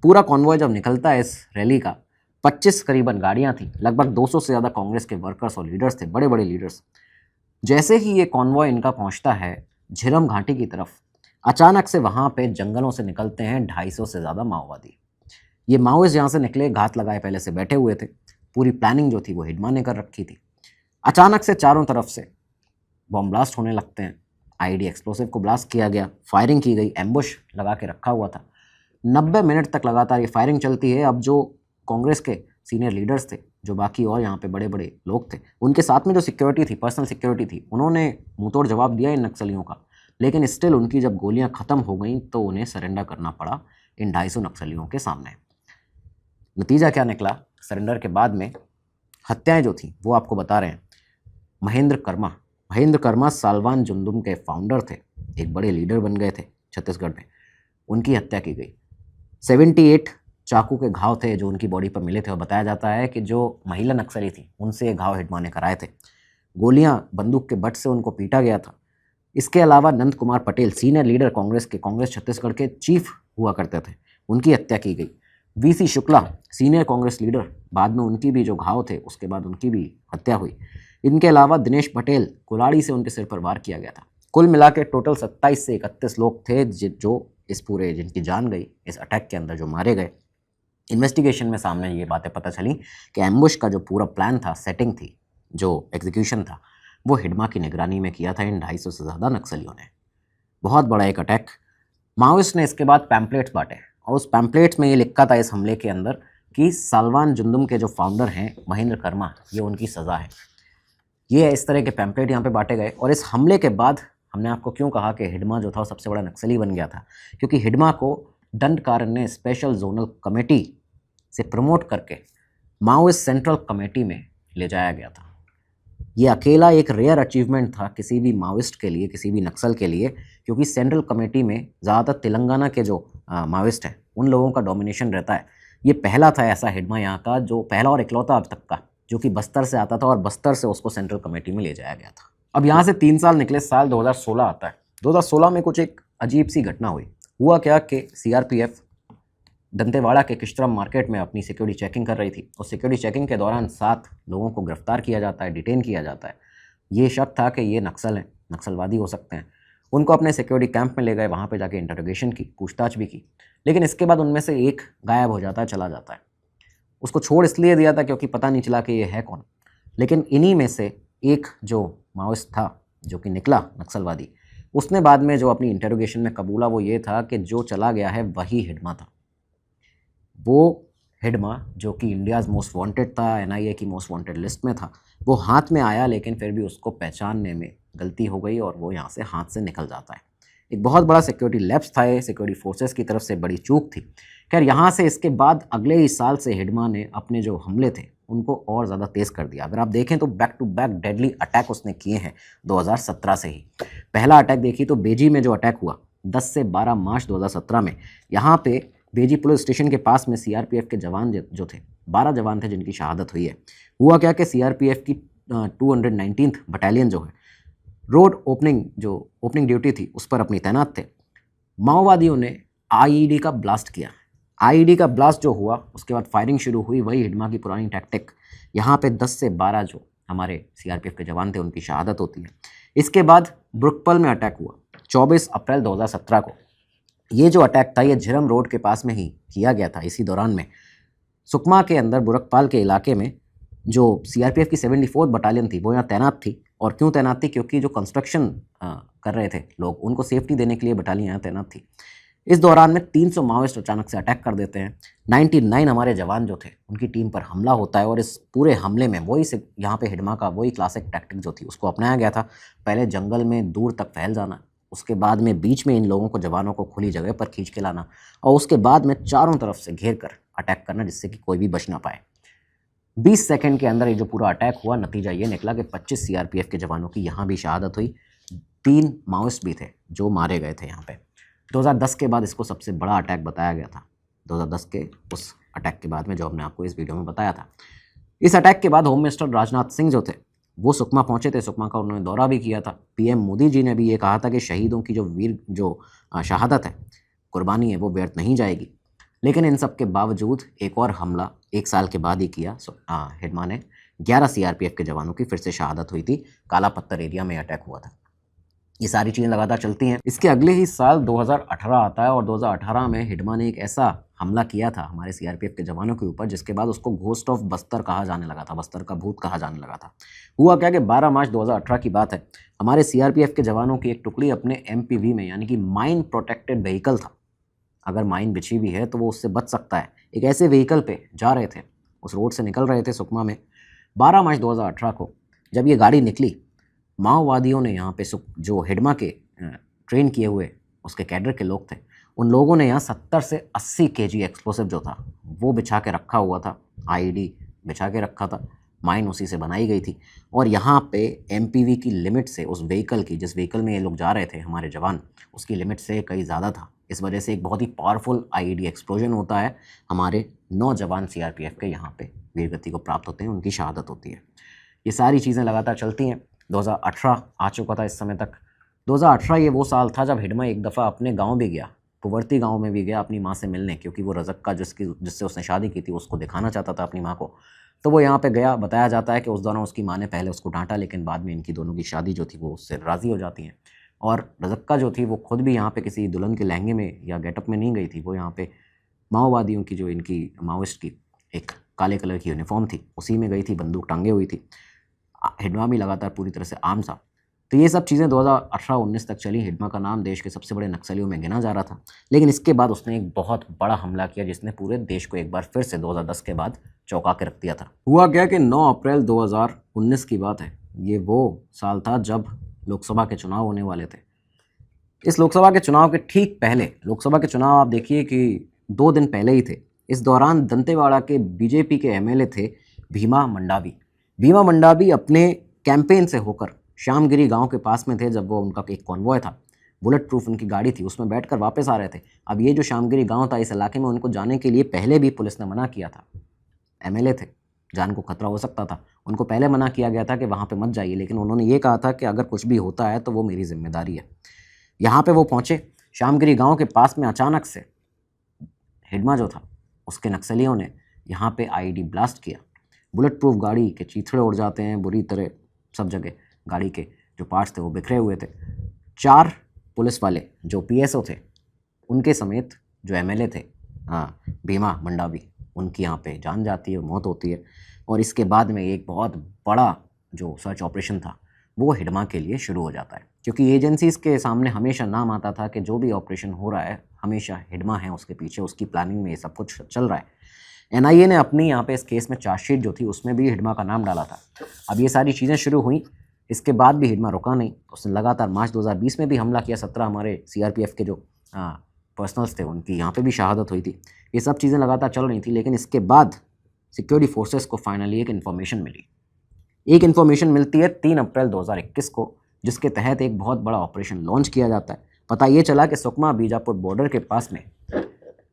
पूरा कॉन्वॉय जब निकलता है इस रैली का, 25 करीबन गाड़ियाँ थी, लगभग 200 से ज़्यादा कांग्रेस के वर्कर्स और लीडर्स थे, बड़े बड़े लीडर्स। जैसे ही ये कॉन्वॉय इनका पहुंचता है झिरम घाटी की तरफ, अचानक से वहाँ पे जंगलों से निकलते हैं 250 से ज़्यादा माओवादी। ये माओवादी यहाँ से निकले, घात लगाए पहले से बैठे हुए थे, पूरी प्लानिंग जो थी वो हिडमा ने कर रखी थी। अचानक से चारों तरफ से बॉम्ब ब्लास्ट होने लगते हैं, आईईडी एक्सप्लोसिव को ब्लास्ट किया गया, फायरिंग की गई, एम्बुश लगा के रखा हुआ था। 90 मिनट तक लगातार ये फायरिंग चलती है। अब जो कांग्रेस के सीनियर लीडर्स थे, जो बाकी और यहाँ पे बड़े बड़े लोग थे, उनके साथ में जो सिक्योरिटी थी, पर्सनल सिक्योरिटी थी, उन्होंने मुंहतोड़ जवाब दिया इन नक्सलियों का। लेकिन स्टिल उनकी जब गोलियां ख़त्म हो गई तो उन्हें सरेंडर करना पड़ा इन 250 नक्सलियों के सामने। नतीजा क्या निकला? सरेंडर के बाद में हत्याएं जो थी वो आपको बता रहे हैं। महेंद्र कर्मा सालवान जुंदुम के फाउंडर थे, एक बड़े लीडर बन गए थे छत्तीसगढ़ में, उनकी हत्या की गई। 78 चाकू के घाव थे जो उनकी बॉडी पर मिले थे और बताया जाता है कि जो महिला नक्सली थी उनसे ये घाव हिडमा ने कराए थे। गोलियां बंदूक के बट से उनको पीटा गया था। इसके अलावा नंद कुमार पटेल सीनियर लीडर कांग्रेस के, कांग्रेस छत्तीसगढ़ के चीफ हुआ करते थे, उनकी हत्या की गई। VC Shukla senior Congress leader, बाद में उनकी भी जो घाव थे उसके बाद उनकी भी हत्या हुई। इनके अलावा दिनेश पटेल, कुल्हाड़ी से उनके सिर पर वार किया गया था। कुल मिला के टोटल 27 से 31 लोग थे जो इस पूरे, जिनकी जान गई इस अटैक के अंदर, जो मारे गए। इन्वेस्टिगेशन में सामने ये बातें पता चली कि एम्बुश का जो पूरा प्लान था, सेटिंग थी, जो एग्जीक्यूशन था, वो हिडमा की निगरानी में किया था इन 250 से ज़्यादा नक्सलियों ने। बहुत बड़ा एक अटैक। माओइस्ट ने इसके बाद पैम्पलेट्स बांटे और उस पैम्पलेट्स में ये लिखा था इस हमले के अंदर कि सालवान जुंदुम के जो फाउंडर हैं महेंद्र कर्मा, ये उनकी सज़ा है। ये इस तरह के पैम्पलेट यहाँ पे बांटे गए। और इस हमले के बाद हमने आपको क्यों कहा कि हिडमा जो था वो सबसे बड़ा नक्सली बन गया था, क्योंकि हिडमा को दंडकारण्य ने स्पेशल जोनल कमेटी से प्रमोट करके माओइस्ट सेंट्रल कमेटी में ले जाया गया था। ये अकेला एक रेयर अचीवमेंट था किसी भी माओइस्ट के लिए, किसी भी नक्सल के लिए, क्योंकि सेंट्रल कमेटी में ज़्यादातर तेलंगाना के जो माओइस्ट हैं उन लोगों का डोमिनेशन रहता है। ये पहला था ऐसा हिडमा यहाँ का, जो पहला और इकलौता अब तक का, जो कि बस्तर से आता था और बस्तर से उसको सेंट्रल कमेटी में ले जाया गया था। अब यहाँ से 3 साल निकले, साल 2016 आता है। 2016 में कुछ एक अजीब सी घटना हुई। हुआ क्या कि सीआरपीएफ दंतेवाड़ा के किश्तराम मार्केट में अपनी सिक्योरिटी चेकिंग कर रही थी और सिक्योरिटी चेकिंग के दौरान 7 लोगों को गिरफ्तार किया जाता है, डिटेन किया जाता है। ये शक था कि ये नक्सल हैं, नक्सलवादी हो सकते हैं। उनको अपने सिक्योरिटी कैंप में ले गए, वहाँ पे जाके इंटरोगेशन की, पूछताछ भी की। लेकिन इसके बाद उनमें से एक गायब हो जाता है, चला जाता है। उसको छोड़ इसलिए दिया था क्योंकि पता नहीं चला कि ये है कौन। लेकिन इन्हीं में से एक जो माओइस्ट था, जो कि निकला नक्सलवादी, उसने बाद में जो अपनी इंटरोगेशन में कबूला वो ये था कि जो चला गया है वही हिडमा था। वो हिडमा जो कि इंडियाज़ मोस्ट वांटेड था, एनआईए की मोस्ट वांटेड लिस्ट में था, वो हाथ में आया, लेकिन फिर भी उसको पहचानने में गलती हो गई और वो यहाँ से हाथ से निकल जाता है। एक बहुत बड़ा सिक्योरिटी लैप्स था, ये सिक्योरिटी फोर्सेस की तरफ से बड़ी चूक थी। खैर, यहाँ से इसके बाद अगले ही साल से हिडमा ने अपने जो हमले थे उनको और ज़्यादा तेज़ कर दिया। अगर आप देखें तो back to back deadly attack उसने किए हैं 2017 से ही। पहला अटैक देखिए तो बेजी में जो अटैक हुआ 10 से 12 मार्च 2017 में, यहाँ पे बेजी पुलिस स्टेशन के पास में सीआरपीएफ के जवान जो थे, 12 जवान थे जिनकी शहादत हुई है। हुआ क्या कि सीआरपीएफ की 219th बटालियन जो है, रोड ओपनिंग ड्यूटी थी उस पर अपनी तैनात थे। माओवादियों ने आईईडी का ब्लास्ट किया। आईईडी का ब्लास्ट जो हुआ उसके बाद फायरिंग शुरू हुई, वही हिडमा की पुरानी टैक्टिक। यहाँ पे 10 से 12 जो हमारे सीआरपीएफ के जवान थे उनकी शहादत होती है। इसके बाद ब्रुकपल में अटैक हुआ 24 अप्रैल 2017 को। ये जो अटैक था ये झिरम रोड के पास में ही किया गया था। इसी दौरान में सुकमा के अंदर बुरकपाल के इलाके में जो सीआरपीएफ की 74th बटालियन थी वो यहाँ तैनात थी। और क्यों तैनात थी? क्योंकि जो कंस्ट्रक्शन कर रहे थे लोग, उनको सेफ्टी देने के लिए बटालियन यहाँ तैनात थी। इस दौरान में 300 माओइस्ट अचानक से अटैक कर देते हैं। 99 हमारे जवान जो थे उनकी टीम पर हमला होता है और इस पूरे हमले में वही से यहाँ पे हिडमा का वही क्लासिक टैक्टिक जो थी उसको अपनाया गया था। पहले जंगल में दूर तक फैल जाना, उसके बाद में बीच में इन लोगों को, जवानों को खुली जगह पर खींच के लाना और उसके बाद में चारों तरफ से घेर कर अटैक करना जिससे कि कोई भी बच ना पाए। 20 सेकंड के अंदर ये जो पूरा अटैक हुआ, नतीजा ये निकला कि 25 सीआरपीएफ के जवानों की यहाँ भी शहादत हुई। 3 माओइस्ट भी थे जो मारे गए थे यहाँ पे। 2010 के बाद इसको सबसे बड़ा अटैक बताया गया था। 2010 के उस अटैक के बाद में जो हमने आपको इस वीडियो में बताया था। इस अटैक के बाद होम मिनिस्टर राजनाथ सिंह जो थे वो सुकमा पहुंचे थे। सुकमा का उन्होंने दौरा भी किया था। पीएम मोदी जी ने भी ये कहा था कि शहीदों की जो शहादत है, कुर्बानी है, वो व्यर्थ नहीं जाएगी। लेकिन इन सब के बावजूद एक और हमला 1 साल के बाद ही किया। हिडमा ने 11 सीआरपीएफ के जवानों की फिर से शहादत हुई थी। काला पत्थर एरिया में अटैक हुआ था। ये सारी चीज़ें लगातार चलती हैं। इसके अगले ही साल 2018 आता है और 2018 में हिडमा ने एक ऐसा हमला किया था हमारे सीआरपीएफ के जवानों के ऊपर जिसके बाद उसको घोस्ट ऑफ बस्तर कहा जाने लगा था, बस्तर का भूत कहा जाने लगा था। हुआ क्या कि 12 मार्च 2018 की बात है। हमारे सीआरपीएफ के जवानों की एक टुकड़ी अपने एमपीवी में, यानी कि माइन प्रोटेक्टेड व्हीकल था, अगर माइन बिछी हुई है तो वो उससे बच सकता है, एक ऐसे व्हीकल पे जा रहे थे, उस रोड से निकल रहे थे सुकमा में। 12 मार्च 2018 को जब ये गाड़ी निकली, माओवादियों ने यहाँ पे जो हिडमा के ट्रेन किए हुए उसके कैडर के लोग थे, उन लोगों ने यहाँ 70 से 80 केजी एक्सप्लोसिव जो था वो बिछा के रखा हुआ था। आईईडी बिछा के रखा था, माइन उसी से बनाई गई थी। और यहाँ पे एमपीवी की लिमिट से, उस व्हीकल की, जिस व्हीकल में ये लोग जा रहे थे हमारे जवान, उसकी लिमिट से कहीं ज़्यादा था। इस वजह से एक बहुत ही पावरफुल आईईडी एक्सप्लोजन होता है। हमारे 9 जवान सीआरपीएफ के यहाँ पे वीरगति को प्राप्त होते हैं, उनकी शहादत होती है। ये सारी चीज़ें लगातार चलती हैं। 2018 आ चुका था इस समय तक। 2018 ये वो साल था जब हिडमा एक दफ़ा अपने गांव भी गया, पुवर्ती गांव में भी गया अपनी माँ से मिलने, क्योंकि वो रज़क का जिससे उसने शादी की थी उसको दिखाना चाहता था अपनी माँ को। तो वो यहाँ पे गया। बताया जाता है कि उस दौरान उसकी माँ ने पहले उसको डांटा, लेकिन बाद में इनकी दोनों की शादी जो थी वो उससे राज़ी हो जाती है। और रज़क्का जो थी वो खुद भी यहाँ पे किसी दुल्हन के लहंगे में या गेटअप में नहीं गई थी, वो यहाँ पे माओवादियों की जो इनकी माओइस्ट की एक काले कलर की यूनिफॉर्म थी उसी में गई थी, बंदूक टांगे हुई थी। हिडमा भी लगातार पूरी तरह से आर्म था। तो ये सब चीज़ें 2018-19 तक चली। हिडमा का नाम देश के सबसे बड़े नक्सलियों में गिना जा रहा था, लेकिन इसके बाद उसने एक बहुत बड़ा हमला किया जिसने पूरे देश को एक बार फिर से 2010 के बाद चौंका के रख दिया था। हुआ क्या कि 9 अप्रैल 2019 की बात है। ये वो साल था जब लोकसभा के चुनाव होने वाले थे। इस लोकसभा के चुनाव के ठीक पहले, लोकसभा के चुनाव आप देखिए कि 2 दिन पहले ही थे। इस दौरान दंतेवाड़ा के बीजेपी के एमएलए थे भीमा मंडावी। भीमा मंडावी अपने कैंपेन से होकर श्यामगिरी गांव के पास में थे जब वो उनका एक कॉन्वॉय था, बुलेट प्रूफ उनकी गाड़ी थी, उसमें बैठकर वापस आ रहे थे। अब ये जो श्यामगिरी गांव था, इस इलाके में उनको जाने के लिए पहले भी पुलिस ने मना किया था। एमएलए थे, जान को खतरा हो सकता था, उनको पहले मना किया गया था कि वहाँ पे मत जाइए, लेकिन उन्होंने ये कहा था कि अगर कुछ भी होता है तो वो मेरी जिम्मेदारी है। यहाँ पे वो पहुँचे श्यामगिरी गांव के पास में। अचानक से हिडमा जो था उसके नक्सलियों ने यहाँ पे आईईडी ब्लास्ट किया। बुलेट प्रूफ गाड़ी के चीथड़े उड़ जाते हैं बुरी तरह, सब जगह गाड़ी के जो पार्ट्स थे वो बिखरे हुए थे। 4 पुलिस वाले जो पीएसओ थे उनके समेत जो एमएलए थे भीमा मंडावी, उनकी यहाँ पे जान जाती है, मौत होती है। और इसके बाद में एक बहुत बड़ा जो सर्च ऑपरेशन था वो हिडमा के लिए शुरू हो जाता है, क्योंकि एजेंसीज़ के सामने हमेशा नाम आता था कि जो भी ऑपरेशन हो रहा है हमेशा हिडमा है उसके पीछे, उसकी प्लानिंग में ये सब कुछ चल रहा है। एनआईए ने अपनी यहाँ पे इस केस में चार्जशीट जो थी उसमें भी हिडमा का नाम डाला था। अब ये सारी चीज़ें शुरू हुई, इसके बाद भी हिडमा रुका नहीं। उसने लगातार मार्च 2020 में भी हमला किया। 17 हमारे सीआरपीएफ के जो पर्सनल्स थे उनकी यहाँ पे भी शहादत हुई थी। ये सब चीज़ें लगातार चल रही थी, लेकिन इसके बाद सिक्योरिटी फोर्सेस को फाइनली एक इन्फॉर्मेशन मिली। एक इन्फॉर्मेशन मिलती है 3 अप्रैल 2021 को, जिसके तहत एक बहुत बड़ा ऑपरेशन लॉन्च किया जाता है। पता ये चला कि सुकमा बीजापुर बॉर्डर के पास में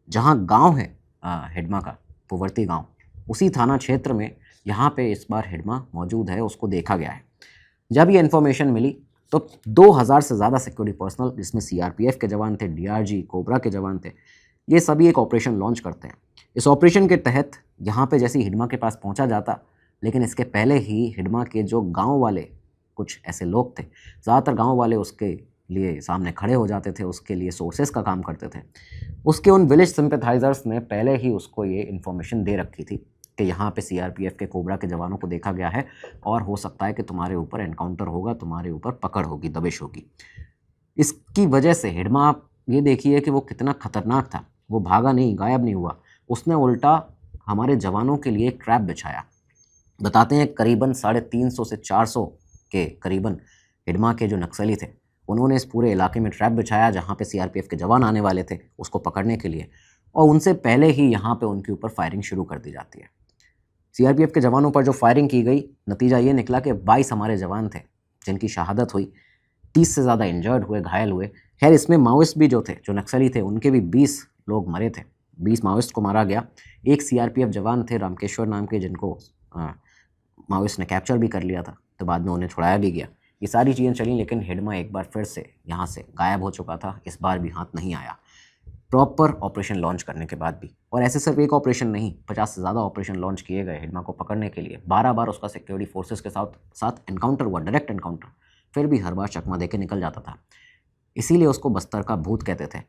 जहाँ गांव है हिडमा का, पुवर्ती गांव, उसी थाना क्षेत्र में यहाँ पे इस बार हिडमा मौजूद है, उसको देखा गया है। जब ये इन्फॉर्मेशन मिली तो 2000 से ज़्यादा सिक्योरिटी पर्सनल, जिसमें सीआरपीएफ के जवान थे, डीआरजी, कोबरा के जवान थे, ये सभी एक ऑपरेशन लॉन्च करते हैं। इस ऑपरेशन के तहत यहाँ पे जैसे हिडमा के पास पहुँचा जाता, लेकिन इसके पहले ही हिडमा के जो गांव वाले कुछ ऐसे लोग थे, ज़्यादातर गांव वाले उसके लिए सामने खड़े हो जाते थे, उसके लिए सोर्सेस का काम करते थे। उसके उन विलेज सिंपैथाइजर्स ने पहले ही उसको ये इन्फॉर्मेशन दे रखी थी कि यहाँ पे सीआरपीएफ के कोबरा के जवानों को देखा गया है और हो सकता है कि तुम्हारे ऊपर एनकाउंटर होगा, तुम्हारे ऊपर पकड़ होगी, दबिश होगी। इसकी वजह से हिडमा, आप ये देखिए कि वो कितना खतरनाक था। वो भागा नहीं, गायब नहीं हुआ, उसने उल्टा हमारे जवानों के लिए एक ट्रैप बिछाया। बताते हैं करीबन 350 से 400 के करीबन हिडमा के जो नक्सली थे उन्होंने इस पूरे इलाके में ट्रैप बिछाया जहाँ पे सीआरपीएफ के जवान आने वाले थे उसको पकड़ने के लिए, और उनसे पहले ही यहाँ पे उनके ऊपर फायरिंग शुरू कर दी जाती है। सीआरपीएफ के जवानों पर जो फायरिंग की गई, नतीजा ये निकला कि 22 हमारे जवान थे जिनकी शहादत हुई, 30 से ज़्यादा इंजर्ड हुए, घायल हुए। खैर इसमें माओइस्ट भी जो थे, जो नक्सली थे, उनके भी 20 लोग मरे थे, 20 माओइस्ट को मारा गया। एक सीआरपीएफ जवान थे रामकेश्वर नाम के, जिनको माओइस्ट ने कैप्चर भी कर लिया था, तो बाद में उन्हें छुड़ाया भी गया। ये सारी चीज़ें चली, लेकिन हिडमा एक बार फिर से यहाँ से गायब हो चुका था। इस बार भी हाथ नहीं आया प्रॉपर ऑपरेशन लॉन्च करने के बाद भी। और ऐसे सिर्फ एक ऑपरेशन नहीं, 50 से ज़्यादा ऑपरेशन लॉन्च किए गए हिडमा को पकड़ने के लिए। 12 बार उसका सिक्योरिटी फोर्सेस के साथ एनकाउंटर हुआ, डायरेक्ट एनकाउंटर, फिर भी हर बार चकमा दे के निकल जाता था। इसीलिए उसको बस्तर का भूत कहते थे।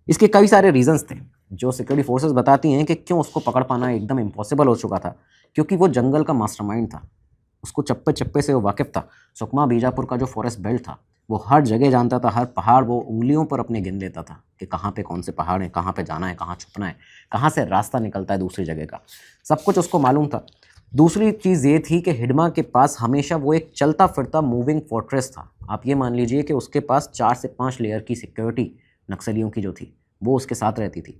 इसके कई सारे रीजंस थे जो सिक्योरिटी फोर्सेस बताती हैं कि क्यों उसको पकड़ पाना एकदम इम्पॉसिबल हो चुका था, क्योंकि वो जंगल का मास्टरमाइंड था। उसको चप्पे चप्पे से वो वाकिफ़ था। सुकमा बीजापुर का जो फॉरेस्ट बेल्ट था वो हर जगह जानता था, हर पहाड़ वो उंगलियों पर अपने गिन लेता था कि कहाँ पे कौन से पहाड़ हैं, कहाँ पे जाना है, कहाँ छुपना है, कहाँ से रास्ता निकलता है दूसरी जगह का, सब कुछ उसको मालूम था। दूसरी चीज़ ये थी कि हिडमा के पास हमेशा वो एक चलता फिरता मूविंग फोर्ट्रेस था। आप ये मान लीजिए कि उसके पास 4 से 5 लेयर की सिक्योरिटी नक्सलियों की जो थी वो उसके साथ रहती थी।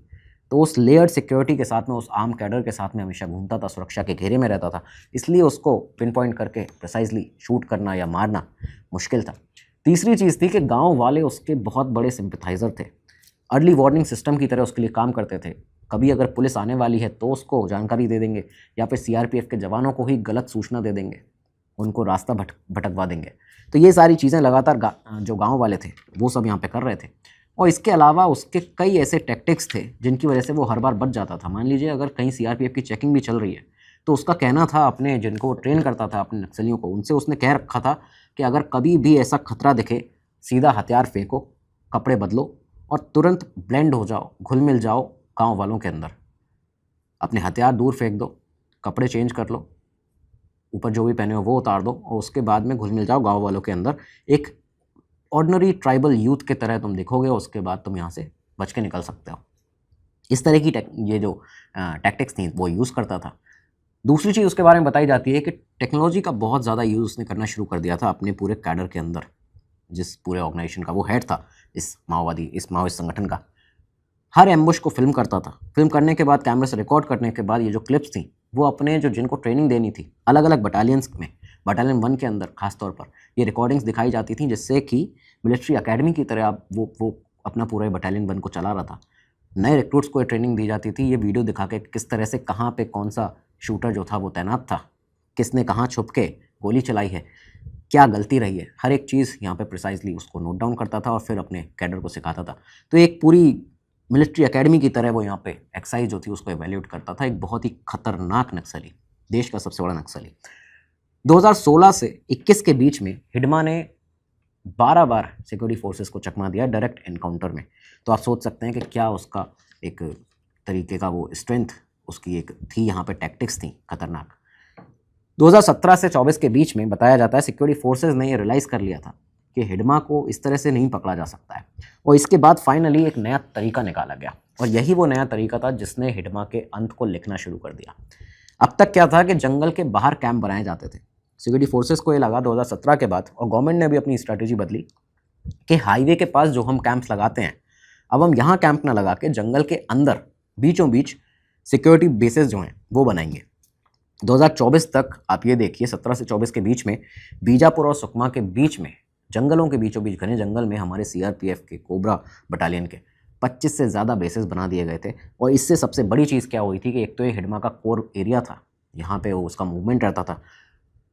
तो उस लेयर्ड सिक्योरिटी के साथ में, उस आर्म कैडर के साथ में हमेशा घूमता था, सुरक्षा के घेरे में रहता था, इसलिए उसको पिन पॉइंट करके प्रिसाइजली शूट करना या मारना मुश्किल था। तीसरी चीज़ थी कि गांव वाले उसके बहुत बड़े सिंपैथाइज़र थे, अर्ली वार्निंग सिस्टम की तरह उसके लिए काम करते थे। कभी अगर पुलिस आने वाली है तो उसको जानकारी दे देंगे, या फिर सीआरपीएफ के जवानों को ही गलत सूचना दे देंगे, उनको रास्ता भटकवा देंगे। तो ये सारी चीज़ें लगातार जो गाँव वाले थे वो सब यहाँ पे कर रहे थे। और इसके अलावा उसके कई ऐसे टैक्टिक्स थे जिनकी वजह से वो हर बार बच जाता था। मान लीजिए अगर कहीं सीआरपीएफ की चेकिंग भी चल रही है तो उसका कहना था, अपने जिनको वो ट्रेन करता था अपने नक्सलियों को, उनसे उसने कह रखा था कि अगर कभी भी ऐसा खतरा दिखे सीधा हथियार फेंको, कपड़े बदलो और तुरंत ब्लेंड हो जाओ, घुल मिल जाओ गाँव वालों के अंदर। अपने हथियार दूर फेंक दो, कपड़े चेंज कर लो, ऊपर जो भी पहने हो वो उतार दो और उसके बाद में घुल मिल जाओ गाँव वालों के अंदर। एक ऑर्डिनरी ट्राइबल यूथ के तरह तुम दिखोगे, उसके बाद तुम यहाँ से बच के निकल सकते हो। इस तरह की ये जो टैक्टिक्स थी वो यूज़ करता था। दूसरी चीज़ उसके बारे में बताई जाती है कि टेक्नोलॉजी का बहुत ज़्यादा यूज़ उसने करना शुरू कर दिया था अपने पूरे कैडर के अंदर। जिस पूरे ऑर्गेनाइजेशन का वो हेड था इस माओवादी संगठन का, हर एम्बुश को फिल्म करता था। फिल्म करने के बाद, कैमरे से रिकॉर्ड करने के बाद, ये जो क्लिप्स थी वो अपने जिनको ट्रेनिंग देनी थी अलग अलग बटालियंस में, बटालियन 1 के अंदर खासतौर पर ये रिकॉर्डिंग्स दिखाई जाती थी, जिससे कि मिलिट्री अकेडमी की तरह वो अपना पूरा बटालियन 1 को चला रहा था। नए रिक्रूट्स को ट्रेनिंग दी जाती थी, ये वीडियो दिखा के किस तरह से कहाँ पे कौन सा शूटर जो था वो तैनात था, किसने कहाँ छुप के गोली चलाई है, क्या गलती रही है, हर एक चीज़ यहाँ पे प्रिसाइजली उसको नोट डाउन करता था और फिर अपने कैडर को सिखाता था। तो एक पूरी मिलिट्री अकेडमी की तरह वो यहाँ पे एक्सरसाइज जो थी उसको एवेल्यूएट करता था। एक बहुत ही खतरनाक नक्सली, देश का सबसे बड़ा नक्सली। 2016 से 21 के बीच में हिडमा ने 12 बार सिक्योरिटी फोर्सेस को चकमा दिया डायरेक्ट एनकाउंटर में। तो आप सोच सकते हैं कि क्या उसका एक तरीके का वो स्ट्रेंथ उसकी एक थी, यहाँ पे टैक्टिक्स थी खतरनाक। 2017 से 24 के बीच में बताया जाता है सिक्योरिटी फोर्सेस ने ये रियलाइज़ कर लिया था कि हिडमा को इस तरह से नहीं पकड़ा जा सकता है, और इसके बाद फाइनली एक नया तरीका निकाला गया, और यही वो नया तरीका था जिसने हिडमा के अंत को लिखना शुरू कर दिया। अब तक क्या था कि जंगल के बाहर कैंप बनाए जाते थे। सिक्योरिटी फोर्सेस को ये लगा 2017 के बाद, और गवर्नमेंट ने भी अपनी स्ट्रैटेजी बदली कि हाईवे के पास जो हम कैंप्स लगाते हैं, अब हम यहाँ कैंप ना लगा के जंगल के अंदर बीचों बीच सिक्योरिटी बेसेस जो हैं वो बनाएंगे। 2024 तक आप ये देखिए, 17 से 24 के बीच में बीजापुर और सुकमा के बीच में, जंगलों के बीचों बीच घने जंगल में हमारे सीआरपीएफ के कोबरा बटालियन के 25 से ज़्यादा बेसेस बना दिए गए थे। और इससे सबसे बड़ी चीज़ क्या हुई थी कि एक तो ये हिडमा का कोर एरिया था, यहाँ पे उसका मूवमेंट रहता था।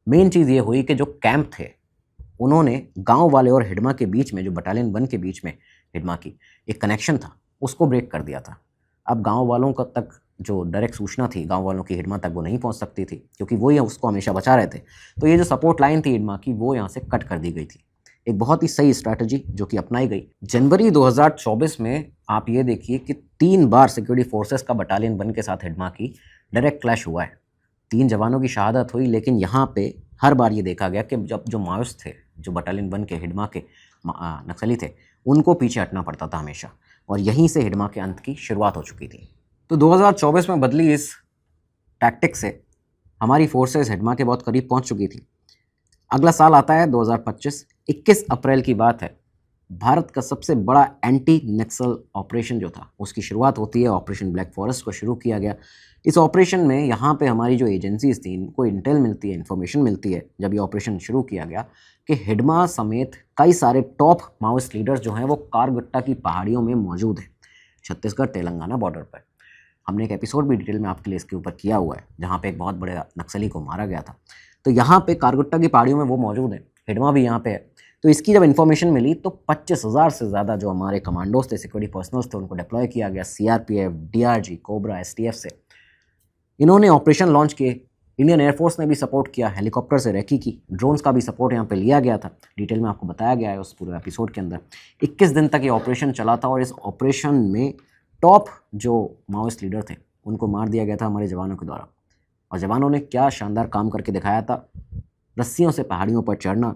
मेन चीज़ ये हुई कि जो कैंप थे उन्होंने गांव वाले और हिडमा के बीच में, जो बटालियन 1 के बीच में हिडमा की एक कनेक्शन था, उसको ब्रेक कर दिया था। अब गांव वालों का तक जो डायरेक्ट सूचना थी गांव वालों की हिडमा तक वो नहीं पहुंच सकती थी, क्योंकि वो ही उसको हमेशा बचा रहे थे। तो ये जो सपोर्ट लाइन थी हिडमा की, वो यहाँ से कट कर दी गई थी। एक बहुत ही सही स्ट्रैटेजी जो कि अपनाई गई। जनवरी 2024 में आप ये देखिए कि 3 बार सिक्योरिटी फोर्सेस का बटालियन 1 के साथ हिडमा की डायरेक्ट क्लैश हुआ है। 3 जवानों की शहादत हुई, लेकिन यहाँ पे हर बार ये देखा गया कि जब जो माओइस्ट थे, जो बटालियन 1 के हिडमा के नक्सली थे, उनको पीछे हटना पड़ता था हमेशा, और यहीं से हिडमा के अंत की शुरुआत हो चुकी थी। तो 2024 में बदली इस टैक्टिक से हमारी फोर्सेस हिडमा के बहुत करीब पहुंच चुकी थी। अगला साल आता है 2025, 21 अप्रैल की बात है। भारत का सबसे बड़ा एंटी नक्सल ऑपरेशन जो था उसकी शुरुआत होती है। ऑपरेशन ब्लैक फॉरेस्ट को शुरू किया गया। इस ऑपरेशन में यहाँ पे हमारी जो एजेंसीज थी, इनको इंटेल मिलती है, इन्फॉर्मेशन मिलती है जब ये ऑपरेशन शुरू किया गया, कि हिडमा समेत कई सारे टॉप माओइस्ट लीडर्स जो हैं वो कारगट्टा की पहाड़ियों में मौजूद हैं, छत्तीसगढ़ तेलंगाना बॉर्डर पर। हमने एक एपिसोड भी डिटेल में आपके लिए इसके ऊपर किया हुआ है, जहाँ पे एक बहुत बड़े नक्सली को मारा गया था। तो यहाँ पे कारगट्टा की पहाड़ियों में वो मौजूद है, हिडमा भी यहाँ पे है। तो इसकी जब इन्फॉर्मेशन मिली तो 25,000 से ज़्यादा जो हमारे कमांडोज थे, सिक्योरिटी पर्सनल्स थे, उनको डिप्लॉय किया गया। सीआरपीएफ, डीआरजी, कोबरा, एसटीएफ से इन्होंने ऑपरेशन लॉन्च किए। इंडियन एयरफोर्स ने भी सपोर्ट किया, हेलीकॉप्टर से रेकी की, ड्रोन्स का भी सपोर्ट यहाँ पे लिया गया था। डिटेल में आपको बताया गया है उस पूरे एपिसोड के अंदर। 21 दिन तक ये ऑपरेशन चला था, और इस ऑपरेशन में टॉप जो माओइस्ट लीडर थे उनको मार दिया गया था हमारे जवानों के द्वारा। और जवानों ने क्या शानदार काम करके दिखाया था। रस्सियों से पहाड़ियों पर चढ़ना,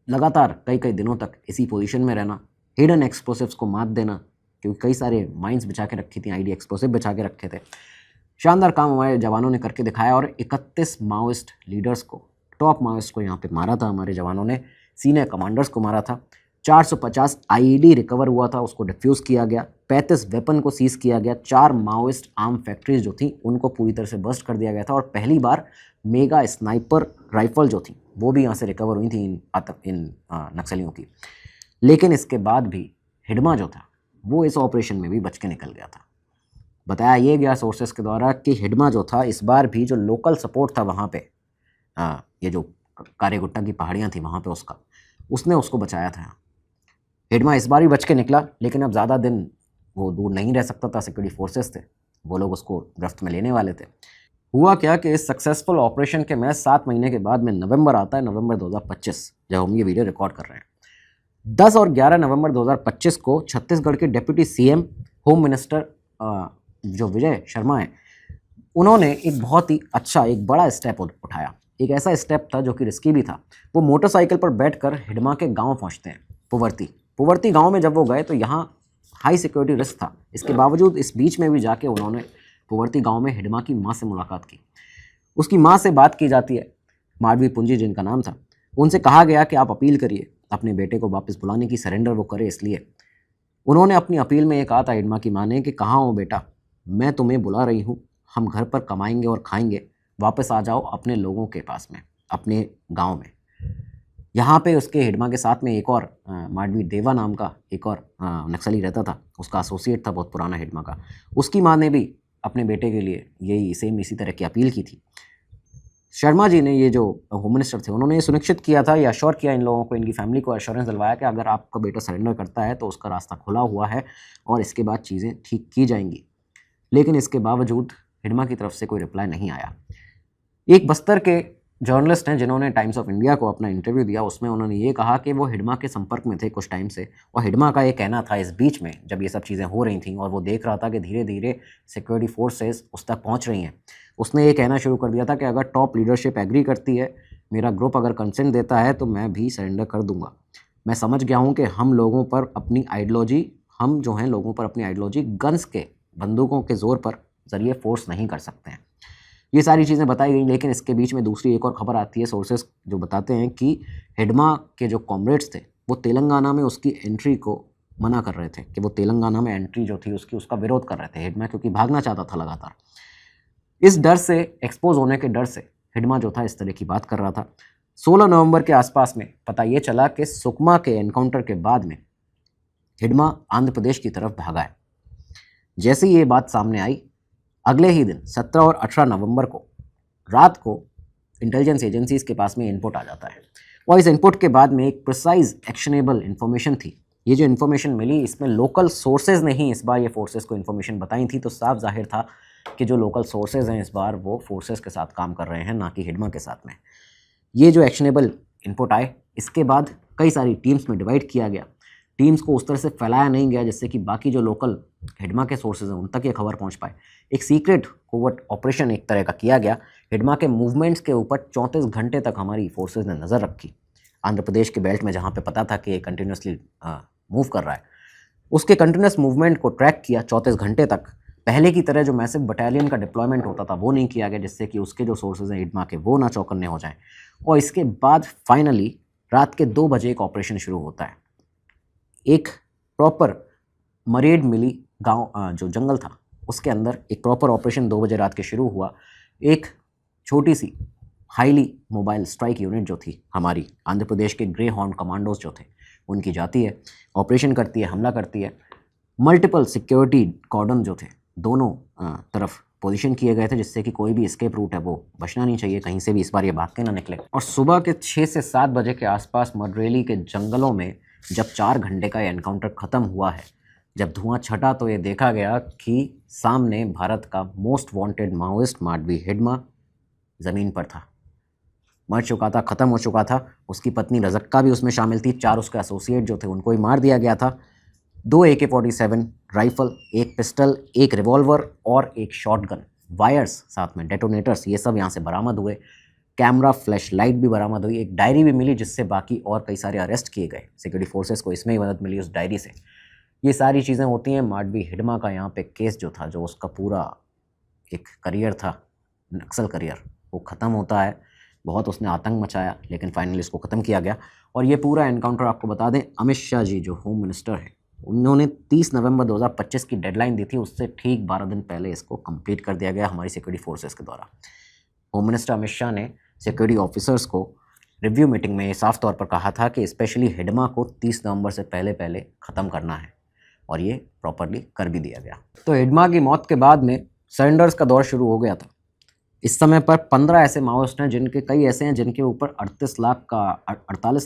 लगातार कई दिनों तक इसी पोजीशन में रहना, हिडन एक्सप्लोसिव्स को मात देना, क्योंकि कई सारे माइंस बिछा के रखी थी, आईडी एक्सप्लोसिव बिछा के रखे थे। शानदार काम हमारे जवानों ने करके दिखाया, और 31 माओइस्ट लीडर्स को, टॉप माओइस्ट को यहाँ पे मारा था हमारे जवानों ने। सीनियर कमांडर्स को मारा था। 450 आईईडी रिकवर हुआ था, उसको डिफ्यूज़ किया गया। 35 वेपन को सीज किया गया। 4 माओइस्ट आर्म फैक्ट्रीज जो थी उनको पूरी तरह से बस्ट कर दिया गया था, और पहली बार मेगा स्नाइपर राइफल जो थी वो भी यहाँ से रिकवर हुई थी इन नक्सलियों की। लेकिन इसके बाद भी हिडमा जो था वो इस ऑपरेशन में भी बच के निकल गया था। बताया ये गया सोर्सेस के द्वारा कि हिडमा जो था, इस बार भी जो लोकल सपोर्ट था वहाँ पे, ये जो कार्यगुट्टा की पहाड़ियाँ थी वहाँ पे उसने उसको बचाया था। हिडमा इस बार भी बच के निकला, लेकिन अब ज़्यादा दिन वो दूर नहीं रह सकता था। सिक्योरिटी फोर्सेस थे, वो लोग उसको गिरफ्त में लेने वाले थे। हुआ क्या कि इस सक्सेसफुल ऑपरेशन के महज 7 महीने के बाद में नवंबर आता है, नवंबर 2025, जब हम ये वीडियो रिकॉर्ड कर रहे हैं। 10 और 11 नवंबर 2025 को छत्तीसगढ़ के डिप्टी सीएम होम मिनिस्टर जो विजय शर्मा हैं, उन्होंने एक बहुत ही अच्छा, एक बड़ा स्टेप उठाया। एक ऐसा स्टेप था जो कि रिस्की भी था। वो मोटरसाइकिल पर बैठकर हिडमा के गांव पहुंचते हैं, पुवर्ती गांव में जब वो गए तो यहाँ हाई सिक्योरिटी रिस्क था। इसके बावजूद इस बीच में भी जाके उन्होंने पुवर्ती गांव में हिडमा की माँ से मुलाकात की। उसकी माँ से बात की जाती है, माडवी पुंजी जिनका नाम था। उनसे कहा गया कि आप अपील करिए अपने बेटे को वापस बुलाने की, सरेंडर वो करे। इसलिए उन्होंने अपनी अपील में ये कहा था हिडमा की माँ ने कि कहाँ हो बेटा, मैं तुम्हें बुला रही हूँ, हम घर पर कमाएंगे और खाएंगे, वापस आ जाओ अपने लोगों के पास में, अपने गाँव में। यहाँ पे उसके हिडमा के साथ में एक और माडवी देवा नाम का एक और नक्सली रहता था, उसका एसोसिएट था बहुत पुराना हिडमा का। उसकी माँ ने भी अपने बेटे के लिए इसी तरह की अपील की थी। शर्मा जी ने, ये जो होम मिनिस्टर थे, उन्होंने ये सुनिश्चित किया था, ये अश्योर किया इन लोगों को, इनकी फैमिली को अश्योरेंस दिलवाया कि अगर आपका बेटा सरेंडर करता है तो उसका रास्ता खुला हुआ है और इसके बाद चीज़ें ठीक की जाएंगी। लेकिन इसके बावजूद हिडमा की तरफ से कोई रिप्लाई नहीं आया। एक बस्तर के जर्नलिस्ट हैं जिन्होंने टाइम्स ऑफ इंडिया को अपना इंटरव्यू दिया, उसमें उन्होंने ये कहा कि वो हिडमा के संपर्क में थे कुछ टाइम से, और हिडमा का ये कहना था इस बीच में जब ये सब चीज़ें हो रही थी और वो देख रहा था कि धीरे धीरे सिक्योरिटी फोर्सेस उस तक पहुंच रही हैं, उसने ये कहना शुरू कर दिया था कि अगर टॉप लीडरशिप एग्री करती है, मेरा ग्रुप अगर कंसेंट देता है तो मैं भी सरेंडर कर दूंगा। मैं समझ गया हूँ कि हम जो हैं लोगों पर अपनी आइडियोलॉजी गन्स के, बंदूकों के ज़ोर पर ज़रिए फोर्स नहीं कर सकते हैं। ये सारी चीज़ें बताई गई। लेकिन इसके बीच में दूसरी एक और खबर आती है, सोर्सेस जो बताते हैं कि हिडमा के जो कॉमरेड्स थे वो तेलंगाना में उसकी एंट्री को मना कर रहे थे, कि वो तेलंगाना में एंट्री जो थी उसका विरोध कर रहे थे हिडमा, क्योंकि भागना चाहता था लगातार। इस डर से, एक्सपोज होने के डर से हिडमा जो था इस तरह की बात कर रहा था। 16 नवंबर के आसपास में पता ये चला कि सुकमा के एनकाउंटर के बाद में हिडमा आंध्र प्रदेश की तरफ भागा है। जैसे ही ये बात सामने आई, अगले ही दिन 17 और 18 नवंबर को रात को इंटेलिजेंस एजेंसीज के पास में इनपुट आ जाता है, और इस इनपुट के बाद में एक प्रिसाइज एक्शनेबल इन्फॉर्मेशन थी। ये जो इन्फॉर्मेशन मिली, इसमें लोकल सोर्सेज ने ही इस बार ये फोर्सेस को इन्फॉर्मेशन बताई थी, तो साफ जाहिर था कि जो लोकल सोर्सेज हैं इस बार वो फोर्सेस के साथ काम कर रहे हैं, ना कि हिडमा के साथ में। ये जो एक्शनेबल इनपुट आए, इसके बाद कई सारी टीम्स में डिवाइड किया गया। टीम्स को उस तरह से फैलाया नहीं गया जिससे कि बाकी जो लोकल हिडमा के सोर्सेज हैं उन तक ये खबर पहुंच पाए। एक सीक्रेट कोवर्ट ऑपरेशन एक तरह का किया गया। हिडमा के मूवमेंट्स के ऊपर 34 घंटे तक हमारी फोर्सेज ने नज़र रखी। आंध्र प्रदेश के बेल्ट में जहाँ पे पता था कि ये कंटिन्यूसली मूव कर रहा है, उसके कंटिन्यूस मूवमेंट को ट्रैक किया 34 घंटे तक। पहले की तरह जो मैसिव बटालियन का डिप्लॉयमेंट होता था वो नहीं किया गया, जिससे कि उसके जो सोर्सेज हैं हिडमा के वो ना चौकन्ने हो जाएं। और इसके बाद फाइनली रात के 2 बजे एक ऑपरेशन शुरू होता है। एक प्रॉपर मरेड मिली गांव, जो जंगल था उसके अंदर एक प्रॉपर ऑपरेशन 2 बजे रात के शुरू हुआ। एक छोटी सी हाईली मोबाइल स्ट्राइक यूनिट जो थी हमारी आंध्र प्रदेश के ग्रे हॉर्न कमांडोज जो थे उनकी जाती है, ऑपरेशन करती है, हमला करती है। मल्टीपल सिक्योरिटी कॉर्डन जो थे दोनों तरफ पोजीशन किए गए थे, जिससे कि कोई भी एस्केप रूट है वो बचना नहीं चाहिए, कहीं से भी इस बार ये भाग के ना निकले। और सुबह के 6 से 7 बजे के आसपास मडरेली के जंगलों में जब 4 घंटे का एनकाउंटर ख़त्म हुआ है, जब धुआं छटा, तो ये देखा गया कि सामने भारत का most wanted Maoist Madvi Hidma ज़मीन पर था, मर चुका था, ख़त्म हो चुका था। उसकी पत्नी रजक्का भी उसमें शामिल थी। 4 उसके एसोसिएट जो थे उनको ही मार दिया गया था। 2 AK-47 राइफल, 1 पिस्टल, 1 रिवॉल्वर और 1 शॉटगन, वायर्स साथ में, डेटोनेटर्स, ये सब यहाँ से बरामद हुए। कैमरा, फ्लैश लाइट भी बरामद हुई। एक डायरी भी मिली जिससे बाकी और कई सारे अरेस्ट किए गए। सिक्योरिटी फोर्सेस को इसमें ही मदद मिली उस डायरी से। ये सारी चीज़ें होती हैं। माडवी हिडमा का यहाँ पे केस जो था, जो उसका पूरा एक करियर था, नक्सल करियर, वो ख़त्म होता है। बहुत उसने आतंक मचाया, लेकिन फाइनली इसको ख़त्म किया गया। और ये पूरा एनकाउंटर आपको बता दें, अमित शाह जी जो होम मिनिस्टर हैं, उन्होंने 30 नवंबर 2025 की डेडलाइन दी थी, उससे ठीक 12 दिन पहले इसको कंप्लीट कर दिया गया हमारी सिक्योरिटी फोर्सेस के द्वारा। होम मिनिस्टर अमित शाह ने सिक्योरिटी ऑफिसर्स को रिव्यू मीटिंग में ये साफ तौर पर कहा था कि स्पेशली हिडमा को 30 नवंबर से पहले ख़त्म करना है, और ये प्रॉपरली कर भी दिया गया। तो हिडमा की मौत के बाद में सरेंडर्स का दौर शुरू हो गया था। इस समय पर 15 ऐसे माओइस्ट हैं जिनके कई ऐसे हैं जिनके ऊपर 48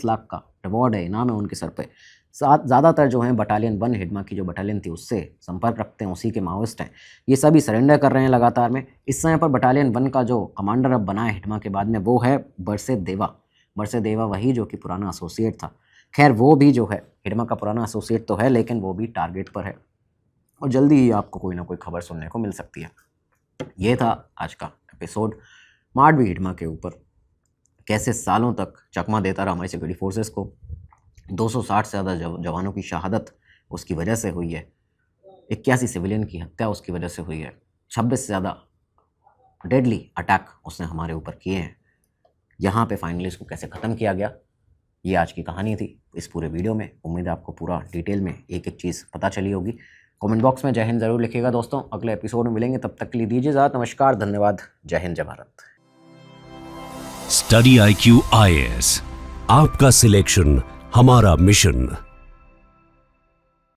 लाख का रिवॉर्ड है, इनाम है उनके सर पे। ज़्यादातर जो हैं बटालियन 1 हिडमा की जो बटालियन थी उससे संपर्क रखते हैं, उसी के माओइस्ट हैं। ये सभी सरेंडर कर रहे हैं लगातार में। इस समय पर बटालियन 1 का जो कमांडर अब बना है हिडमा के बाद में वो है बरसे देवा, वही जो कि पुराना एसोसिएट था। खैर वो भी जो है हिडमा का पुराना एसोसिएट तो है, लेकिन वो भी टारगेट पर है और जल्दी ही आपको कोई ना कोई खबर सुनने को मिल सकती है। ये था आज का एपिसोड माडवी हिडमा के ऊपर, कैसे सालों तक चकमा देता रहा हमारी सिक्योरिटी फोर्सेस को। 260 से ज़्यादा जवानों की शहादत उसकी वजह से हुई है, 81 सिविलियन की हत्या उसकी वजह से हुई है, 26 से ज़्यादा डेडली अटैक उसने हमारे ऊपर किए हैं। यहाँ पे फाइनली इसको कैसे ख़त्म किया गया, ये आज की कहानी थी इस पूरे वीडियो में। उम्मीद है आपको पूरा डिटेल में एक एक चीज़ पता चली होगी। कमेंट बॉक्स में जय हिंद ज़रूर लिखिएगा दोस्तों। अगले एपिसोड में मिलेंगे, तब तक के लिए दीजिए इजाज़त। नमस्कार, धन्यवाद, जय हिंद, जय भारत।
स्टडी IQ IAS, आपका सिलेक्शन हमारा मिशन।